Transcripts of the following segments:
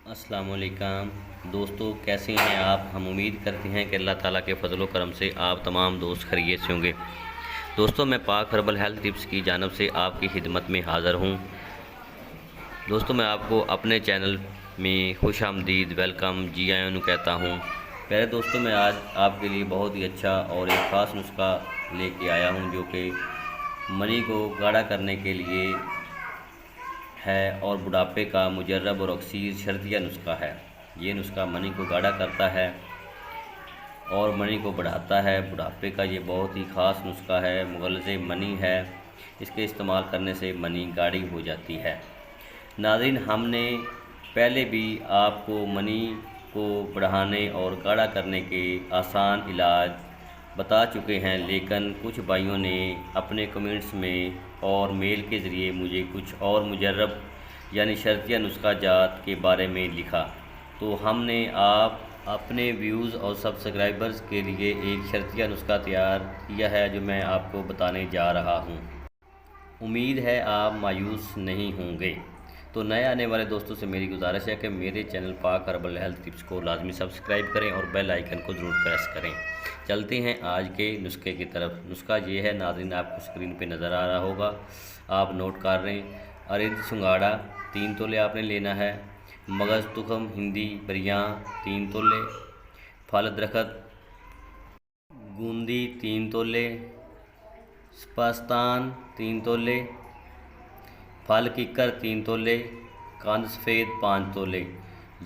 السلام علیکم دوستو، کیسے ہیں آپ؟ ہم امید کرتے ہیں کہ اللہ تعالیٰ کے فضل و کرم سے آپ تمام دوست خیریت سے ہوں گے۔ دوستو، میں پاک ہربل ہیلتھ ٹپس کی جانب سے آپ کی خدمت میں حاضر ہوں۔ دوستو، میں آپ کو اپنے چینل میں خوش آمدید، ویلکم، جی آئیں کہتا ہوں۔ پہلے دوستو، میں آج آپ کے لیے بہت ہی اچھا اور ایک خاص نسخہ لے کے آیا ہوں جو کہ منی کو گاڑھا کرنے کے لیے ہے اور بڑھاپے کا مجرب اور اکثیر شرطیہ نسخہ ہے۔ یہ نسخہ منی کو گاڑھا کرتا ہے اور منی کو بڑھاتا ہے۔ بڑھاپے کا یہ بہت ہی خاص نسخہ ہے، مغلظ منی ہے۔ اس کے استعمال کرنے سے منی گاڑھی ہو جاتی ہے۔ ناظرین، ہم نے پہلے بھی آپ کو منی کو بڑھانے اور گاڑھا کرنے کے آسان علاج بتا چکے ہیں، لیکن کچھ بھائیوں نے اپنے کمنٹس میں اور میل کے ذریعے مجھے کچھ اور مجرب یعنی شرطیہ نسخہ جات کے بارے میں لکھا، تو ہم نے اپنے ویوز اور سبسکرائبرز کے لیے ایک شرطیہ نسخہ تیار کیا ہے جو میں آپ کو بتانے جا رہا ہوں۔ امید ہے آپ مایوس نہیں ہوں گے۔ تو نئے آنے والے دوستوں سے میری گزارش ہے کہ میرے چینل پاک ہربل ہیلتھ ٹپس کو لازمی سبسکرائب کریں اور بیل آئیکن کو ضرور پریس کریں۔ چلتے ہیں آج کے نسخے کی طرف۔ نسخہ یہ ہے، ناظرین آپ کو اسکرین پہ نظر آ رہا ہوگا، آپ نوٹ کر رہے ہیں۔ ارد سنگاڑا 3 تولے آپ نے لینا ہے۔ مغز تخم ہندی بریاں 3 تولے۔ پھل درخت گوندی 3 تولے۔ سپاستان 3 تولے۔ پھل ککر 3 تولے۔ کاند سفید 5 تولے۔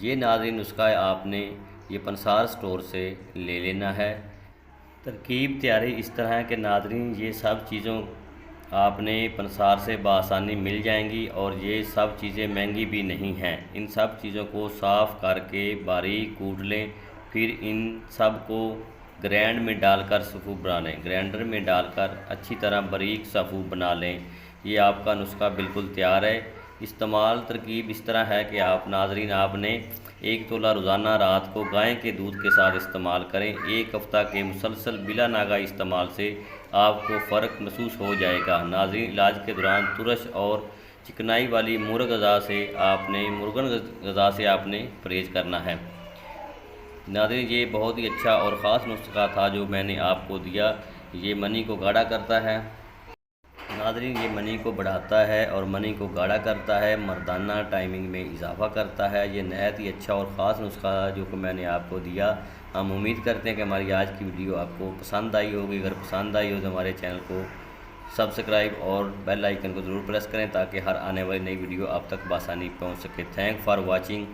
یہ ناظرین نسخہ آپ نے یہ پنسار سٹور سے لے لینا ہے۔ ترکیب تیاری اس طرح ہے کہ ناظرین یہ سب چیزوں آپ نے پنسار سے بآسانی مل جائیں گی اور یہ سب چیزیں مہنگی بھی نہیں ہیں۔ ان سب چیزوں کو صاف کر کے باریک کوٹ لیں، پھر ان سب کو گرینڈ میں ڈال کر صفو بنا لیں۔ گرینڈر میں ڈال کر اچھی طرح باریک صفو بنا لیں۔ یہ آپ کا نسخہ بالکل تیار ہے۔ استعمال ترکیب اس طرح ہے کہ ناظرین آپ نے 1 تولہ روزانہ رات کو گائے کے دودھ کے ساتھ استعمال کریں۔ 1 ہفتہ کے مسلسل بلا ناغہ استعمال سے آپ کو فرق محسوس ہو جائے گا۔ ناظرین، علاج کے دوران ترش اور چکنائی والی مرغن غذا سے آپ نے پرہیز کرنا ہے۔ ناظرین، یہ بہت ہی اچھا اور خاص نسخہ تھا جو میں نے آپ کو دیا۔ یہ منی کو گاڑھا کرتا ہے۔ ناظرین، یہ منی کو بڑھاتا ہے اور منی کو گاڑھا کرتا ہے، مردانہ ٹائمنگ میں اضافہ کرتا ہے۔ یہ نہایت ہی اچھا اور خاص نسخہ جو کہ میں نے آپ کو دیا۔ ہم امید کرتے ہیں کہ ہماری آج کی ویڈیو آپ کو پسند آئی ہوگی۔ اگر پسند آئی ہو تو ہمارے چینل کو سبسکرائب اور بیل آئیکن کو ضرور پریس کریں تاکہ ہر آنے والی نئی ویڈیو آپ تک بآسانی پہنچ سکے۔ Thank for watching.